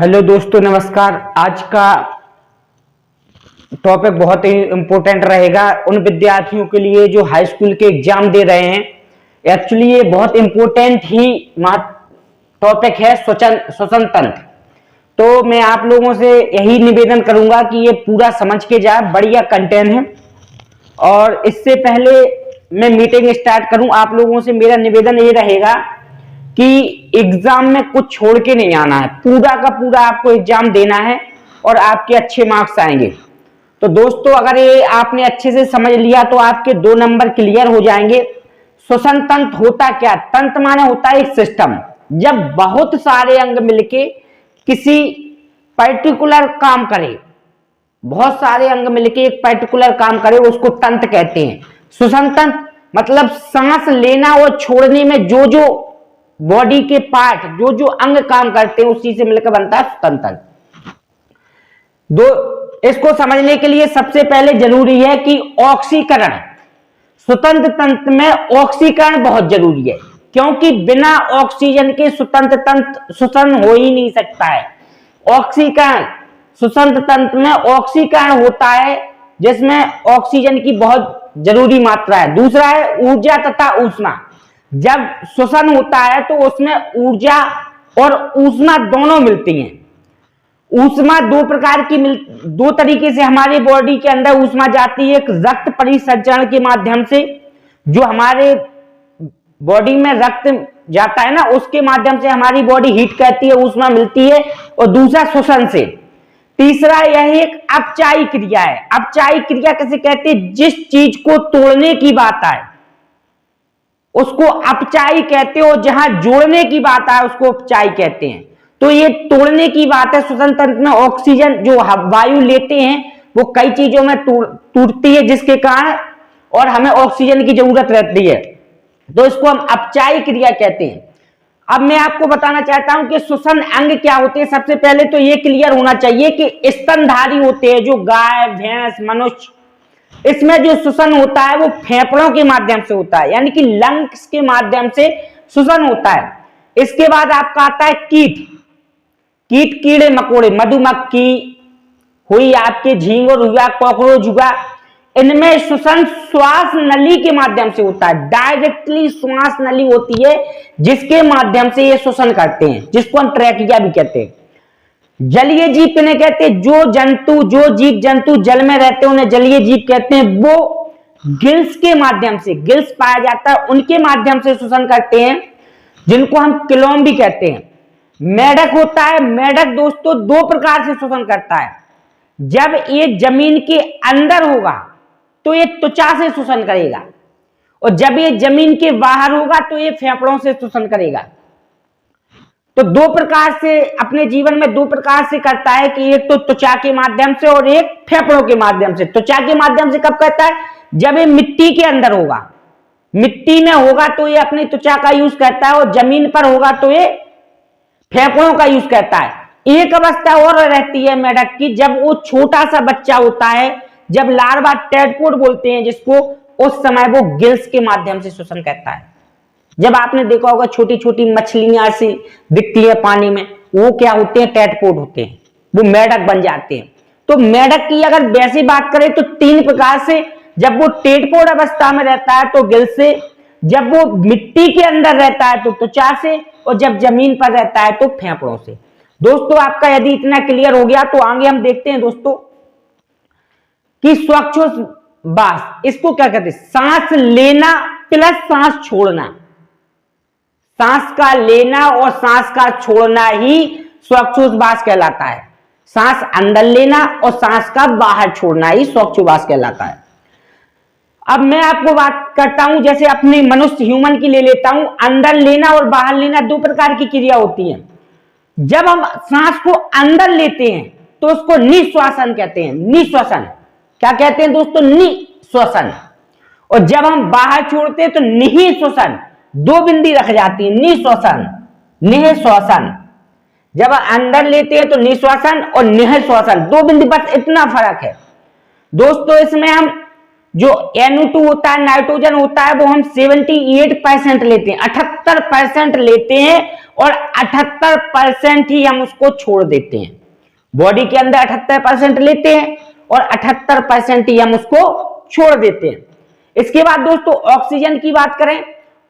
Hello दोस्तों, नमस्कार। आज का टॉपिक बहुत ही इम्पोर्टेंट रहेगा उन विद्यार्थियों के लिए जो हाई स्कूल के एग्जाम दे रहे हैं। एक्चुअली ये बहुत इम्पोर्टेंट ही टॉपिक है श्वसन तंत्र। तो मैं आप लोगों से यही निवेदन करूंगा कि ये पूरा समझ के जाए, बढ़िया कंटेंट है। और इससे पहले मैं मीटिंग स्टार्ट करूं, आप लोगों से मेरा निवेदन ये रहेगा कि एग्जाम में कुछ छोड़ के नहीं आना है, पूरा का पूरा आपको एग्जाम देना है और आपके अच्छे मार्क्स आएंगे। तो दोस्तों, अगर ये आपने अच्छे से समझ लिया तो आपके 2 नंबर क्लियर हो जाएंगे। श्वसन तंत्र होता क्या? तंत्र माने होता है एक सिस्टम। जब बहुत सारे अंग मिलके किसी पर्टिकुलर काम करे, बहुत सारे अंग मिलके एक पर्टिकुलर काम करे, उसको तंत्र कहते हैं। श्वसन तंत्र मतलब सांस लेना और छोड़ने में जो जो बॉडी के पार्ट, जो जो अंग काम करते हैं, उसी से मिलकर बनता है श्वसन तंत्र। इसको समझने के लिए सबसे पहले जरूरी है कि ऑक्सीकरण, स्वतंत्र तंत्र में ऑक्सीकरण बहुत जरूरी है, क्योंकि बिना ऑक्सीजन के स्वतंत्र तंत्र श्वसन हो ही नहीं सकता है। ऑक्सीकरण, स्वतंत्र तंत्र में ऑक्सीकरण होता है जिसमें ऑक्सीजन की बहुत जरूरी मात्रा है। दूसरा है ऊर्जा तथा ऊष्मा। जब श्वसन होता है तो उसमें ऊर्जा और ऊष्मा दोनों मिलती हैं। ऊष्मा दो प्रकार की दो तरीके से हमारी बॉडी के अंदर ऊष्मा जाती है। एक रक्त परिसंचरण के माध्यम से, जो हमारे बॉडी में रक्त जाता है ना, उसके माध्यम से हमारी बॉडी हीट करती है, ऊष्मा मिलती है। और दूसरा श्वसन से। तीसरा यह एक अपचायी क्रिया है। अपचायी क्रिया कैसे कहते हैं? जिस चीज को तोड़ने की बात आए उसको अपचायी कहते हो, जहां जोड़ने की बात आए उसको उपचायी कहते हैं। तो ये तोड़ने की बात है। श्वसन तंत्र में ऑक्सीजन जो वायु लेते हैं वो कई चीजों में टूटती है, जिसके कारण और हमें ऑक्सीजन की जरूरत रहती है, तो इसको हम अपचायी क्रिया कहते हैं। अब मैं आपको बताना चाहता हूं कि श्वसन अंग क्या होते हैं। सबसे पहले तो ये क्लियर होना चाहिए कि स्तनधारी होते हैं, जो गाय, भैंस, मनुष्य, इसमें जो श्वसन होता है वो फेफड़ों के माध्यम से होता है, यानी कि लंग्स के माध्यम से श्वसन होता है। इसके बाद आपका आता है कीट। कीड़े मकोड़े, मधुमक्खी हुई, आपके झींगुर हुआ, कॉकरोच हुआ, इनमें श्वसन श्वास नली के माध्यम से होता है। डायरेक्टली श्वास नली होती है जिसके माध्यम से ये श्वसन करते हैं, जिसको हम ट्रैकिया भी कहते हैं। जलीय जीव किन्हें कहते हैं? जो जीव जंतु जल में रहते हैं उन्हें जलीय जीव कहते हैं। वो गिल्स के माध्यम से, गिल्स पाया जाता है, उनके माध्यम से श्वसन करते हैं, जिनको हम क्लोम भी कहते हैं। मेढक होता है। मेढक दोस्तों 2 प्रकार से श्वसन करता है। जब ये जमीन के अंदर होगा तो ये त्वचा से श्वसन करेगा, और जब ये जमीन के बाहर होगा तो ये फेफड़ों से श्वसन करेगा। तो 2 प्रकार से अपने जीवन में 2 प्रकार से करता है कि एक तो त्वचा के माध्यम से और एक फेफड़ों के माध्यम से। त्वचा के माध्यम से कब करता है? जब ये मिट्टी के अंदर होगा, मिट्टी में होगा तो ये अपनी त्वचा का यूज करता है, और जमीन पर होगा तो ये फेफड़ों का यूज करता है। एक अवस्था और रहती है मेढक की, जब वो छोटा सा बच्चा होता है, जब लार्वा, टेडपोड बोलते हैं जिसको, उस समय वो गिल्स के माध्यम से श्वसन करता है। जब आपने देखा होगा छोटी छोटी मछलियां सी दिखती है पानी में, वो क्या होते हैं? टेडपोड होते हैं, वो मेढक बन जाते हैं। तो मेढक की अगर वैसी बात करें तो 3 प्रकार से। जब वो टेडपोड अवस्था में रहता है तो गिल से, जब वो मिट्टी के अंदर रहता है तो त्वचा से, और जब जमीन पर रहता है तो फेफड़ों से। दोस्तों, आपका यदि इतना क्लियर हो गया तो आगे हम देखते हैं दोस्तों कि श्वासोच्छ्वास, इसको क्या कहते हैं? सांस लेना प्लस सांस छोड़ना। सांस का लेना और सांस का छोड़ना ही श्वासोच्छ्वास कहलाता है। सांस अंदर लेना और सांस का बाहर छोड़ना ही श्वासोच्छ्वास कहलाता है। अब मैं आपको बात करता हूं, जैसे अपने मनुष्य ह्यूमन की ले लेता हूं। अंदर लेना और बाहर लेना 2 प्रकार की क्रिया होती है। जब हम सांस को अंदर लेते हैं तो उसको निश्वासन कहते हैं। निश्वासन क्या कहते हैं दोस्तों? निश्वासन। और जब हम बाहर छोड़ते हैं तो निःश्वासन। 2 बिंदी रख जाती है, निःश्वासन, निःश्वासन। जब अंदर लेते हैं तो निःश्वासन और निःश्वासन, 2 बिंदी, बस इतना फर्क है दोस्तों। इसमें हम जो NO2 होता है, नाइट्रोजन होता है, वो हम 78% लेते हैं, 78% लेते हैं और 78% ही हम उसको छोड़ देते हैं। बॉडी के अंदर 78% लेते हैं और 78% ही हम उसको छोड़ देते हैं। इसके बाद दोस्तों ऑक्सीजन की बात करें,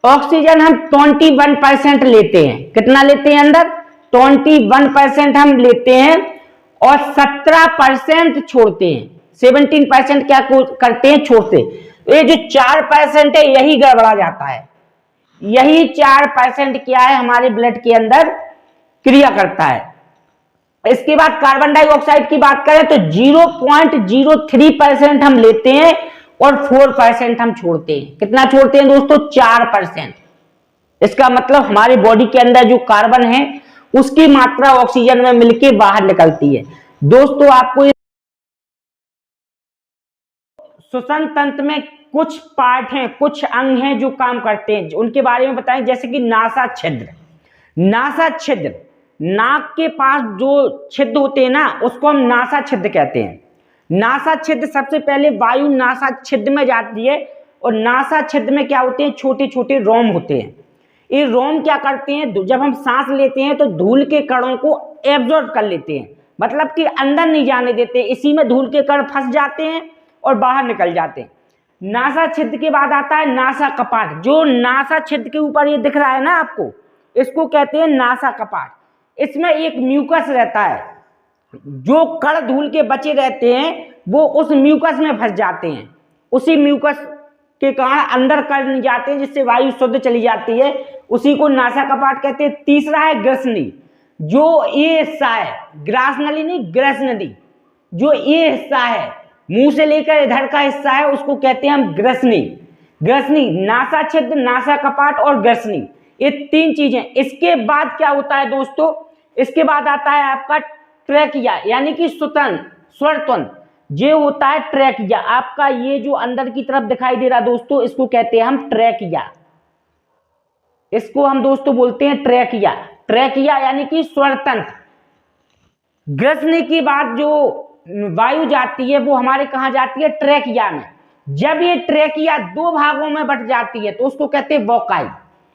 ऑक्सीजन हम 21% लेते हैं। कितना लेते हैं अंदर? 21% हम लेते हैं और 17% छोड़ते हैं। 17% क्या करते हैं? छोड़ते हैं। ये जो 4% है यही गड़बड़ा जाता है। यही 4% क्या है? हमारे ब्लड के अंदर क्रिया करता है। इसके बाद कार्बन डाइऑक्साइड की बात करें तो 0.03% हम लेते हैं और 4% हम छोड़ते हैं। कितना छोड़ते हैं दोस्तों? 4%। इसका मतलब हमारी बॉडी के अंदर जो कार्बन है उसकी मात्रा ऑक्सीजन में मिलकर बाहर निकलती है। दोस्तों आपको श्वसन तंत्र में कुछ पार्ट हैं, कुछ अंग हैं जो काम करते हैं, उनके बारे में बताएं। जैसे कि नासा छिद्र। नासा छिद्र, नाक के पास जो छिद्र होते हैं ना, उसको हम नासा छिद्र कहते हैं। नासा छिद्र सबसे पहले वायु नासा छिद्र में जाती है और नासा छिद्र में क्या होते हैं? छोटे छोटे रोम होते हैं। ये रोम क्या करते हैं? जब हम सांस लेते हैं तो धूल के कणों को एब्जॉर्ब कर लेते हैं, मतलब कि अंदर नहीं जाने देते। इसी में धूल के कण फंस जाते हैं और बाहर निकल जाते हैं। नासा छिद्र के बाद आता है नासा कपाट। जो नासा छिद्र के ऊपर ये दिख रहा है ना आपको, इसको कहते हैं नासा कपाट। इसमें एक म्यूकस रहता है, जो कण धूल के बचे रहते हैं वो उस म्यूकस में फंस जाते हैं। उसी म्यूकस के कारण अंदर कर नहीं जाते हैं, जिससे वायु शुद्ध चली जाती है। उसी को नासा कपाट कहते हैं। तीसरा है ग्रसनी। जो ये हिस्सा है, ग्रास नली नहीं, ग्रसनली, जो ये हिस्सा है मुंह से लेकर इधर का हिस्सा है, उसको कहते हैं हम ग्रसनी। ग्रसनी, नासा छिद्र, नासा कपाट और ग्रसनी, ये तीन चीजें। इसके बाद क्या होता है दोस्तों? इसके बाद आता है आपका ट्रैकिया, यानी कि स्वरतंत्र। ये होता है ट्रैकिया। आपका ये जो अंदर की तरफ दिखाई दे रहा दोस्तों, इसको कहते हैं हम ट्रैकिया। इसको हम दोस्तों बोलते हैं ट्रैकिया। ट्रैकिया यानी कि स्वरतंत्र। ग्रसनी की बाद जो वायु जाती है वो हमारे कहां जाती है? ट्रैकिया में। जब ये ट्रैकिया दो भागों में बट जाती है तो उसको कहते हैं वोकाई।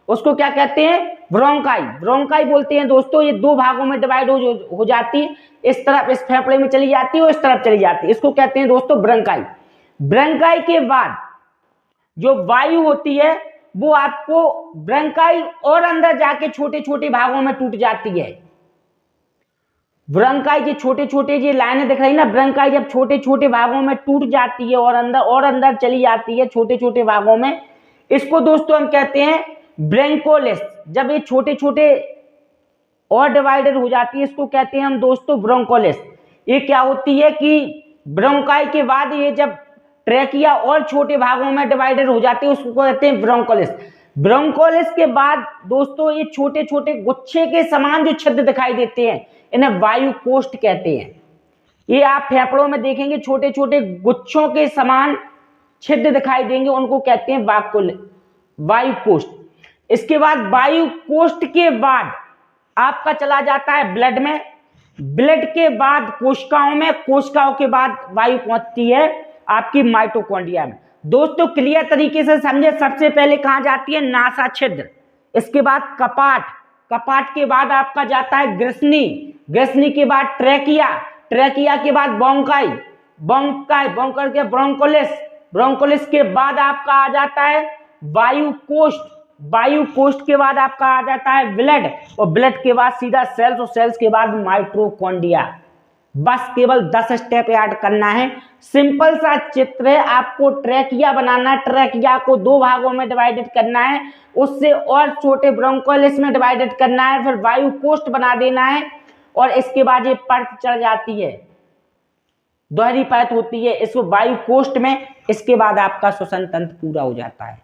उसको क्या कहते हैं? ब्रोंकाई। ब्रोंकाई बोलते हैं दोस्तों। ये दो भागों में डिवाइड हो जाती है। इस तरफ इस फेफड़े में चली जाती है और इस तरफ चली जाती है। इसको कहते हैं दोस्तों ब्रोंकाई। ब्रोंकाई के बाद जो वायु होती है वो आपको ब्रोंकाई और अंदर जाके छोटे छोटे भागों में टूट जाती है। ब्रोंकाई के छोटे छोटे ये लाइनें दिख रही ना, ब्रोंकाई जब छोटे छोटे भागों में टूट जाती है और अंदर चली जाती है छोटे छोटे भागों में, इसको दोस्तों हम कहते हैं ब्रोंकोलिस। जब ये छोटे छोटे और डिवाइडेड हो जाती है, इसको कहते हैं हम दोस्तों ब्रोंकोलिस। ये क्या होती है कि ब्रोंकाई के बाद ये जब ट्रैकिया और छोटे भागों में डिवाइडेड हो जाती है, उसको कहते हैं ब्रोंकोलिस। ब्रोंकोलिस के बाद दोस्तों ये छोटे छोटे गुच्छे के समान जो छिद्र दिखाई देते हैं, इन्हें वायु कोष्ठ कहते हैं। ये आप फेफड़ों में देखेंगे छोटे छोटे गुच्छों के समान छिद्र दिखाई देंगे, उनको कहते हैं वायु कोष्ठ। इसके बाद वायु कोष्ठ के बाद आपका चला जाता है ब्लड में। ब्लड के बाद कोशिकाओं में, कोशिकाओं के बाद वायु पहुंचती है आपकी माइटोकॉन्ड्रिया में। दोस्तों क्लियर तरीके से समझे। सबसे पहले कहां जाती है? नासा छिद्र। इसके बाद कपाट। कपाट के बाद आपका जाता है ग्रसनी। ग्रसनी के बाद ट्रैकिया। ट्रैकिया के बाद ब्रोंकाई। ब्रोंकाई के ब्रोंकोलिस। ब्रोंकोलिस के बाद आपका आ जाता है वायु कोष्ठ। वायु कोष्ठ के बाद आपका आ जाता है ब्लड, और ब्लड के बाद सीधा सेल्स, और सेल्स के बाद माइटोकॉन्ड्रिया। बस केवल 10 स्टेप याद करना है। सिंपल सा चित्र है। आपको ट्रैकिया बनाना है। ट्रैकिया को दो भागों में डिवाइडेड करना है, उससे और छोटे ब्रोंकोलिस में डिवाइडेड करना है, फिर वायु कोष्ठ बना देना है, और इसके बाद ये परत चढ़ जाती है, दोहरी परत होती है इसको वायु कोष्ठ में। इसके बाद आपका श्वसन तंत्र पूरा हो जाता है।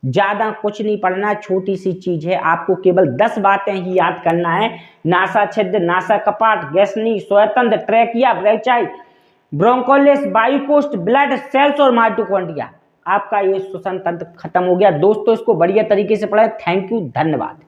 ज्यादा कुछ नहीं पढ़ना, छोटी सी चीज है। आपको केवल 10 बातें ही याद करना है। नासा छिद्र, नासा कपाट, ग्रसनी, स्वरतंत्र, ट्रैकिया, ब्रोंकोलिस, वायु कोष्ठ, ब्लड, सेल्स और माइटोकॉन्ड्रिया। आपका ये श्वसन तंत्र खत्म हो गया। दोस्तों इसको बढ़िया तरीके से पढ़ें। थैंक यू, धन्यवाद।